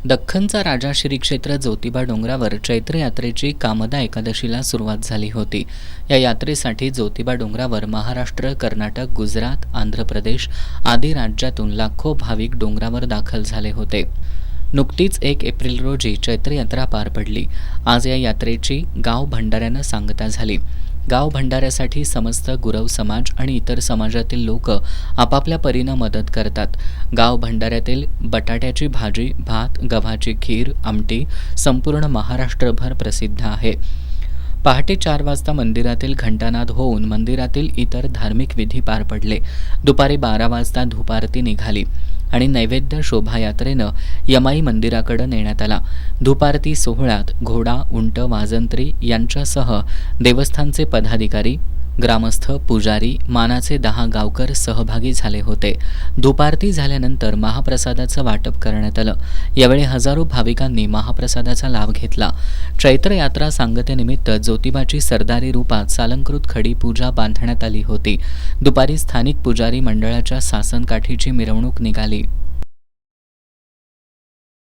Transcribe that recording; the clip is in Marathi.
दख्खनचा राजा श्री क्षेत्र ज्योतिबा डोंगरावर चैत्र यात्रेची कामदा एकादशीला सुरुवात झाली होती। या यात्रेसाठी ज्योतिबा डोंगरावर महाराष्ट्र, कर्नाटक, गुजरात, आंध्र प्रदेश आदी राज्यातून लाखो भाविक डोंगरावर दाखल झाले होते। नुकतीच 1 एप्रिल रोजी चैत्र यात्रा पार पडली। आज या यात्रेची गाव भंडाऱ्यानं सांगता झाली। गाव भंडाऱ्यासाठी समस्त गुरव समाज आणि इतर समाजातील लोक आपापल्या परीनं मदत करतात। गाव भंडाऱ्यातील बटाट्याची भाजी, भात, गव्हाची खीर, आमटी संपूर्ण महाराष्ट्रभर प्रसिद्ध आहे। पहाटे 4 वाजता मंदिरातील घंटानाद होऊन मंदिरातील इतर धार्मिक विधी पार पडले। दुपारी 12 वाजता धूपारती निघाली आणि नैवेद्य शोभायात्रेनं यमाई मंदिराकडे नेण्यात आला। धूपारती सोहळ्यात घोडा, उंट, वाजंत्री यांच्यासह देवस्थानचे पदाधिकारी, ग्रामस्थ, पुजारी, मानाचे 10 गावकर सहभागी झाले होते। धूपारती झाल्यानंतर महाप्रसादाचं वाटप करण्यात आलं। यावेळी हजारो भाविकांनी महाप्रसादाचा लाभ घेतला। चैत्र यात्रा सांगतेनिमित्त ज्योतिबाची सरदारी रूपात सालंकृत खडी पूजा बांधण्यात आली होती। दुपारी स्थानिक पुजारी मंडळाच्या सासनकाठीची मिरवणूक निघाली।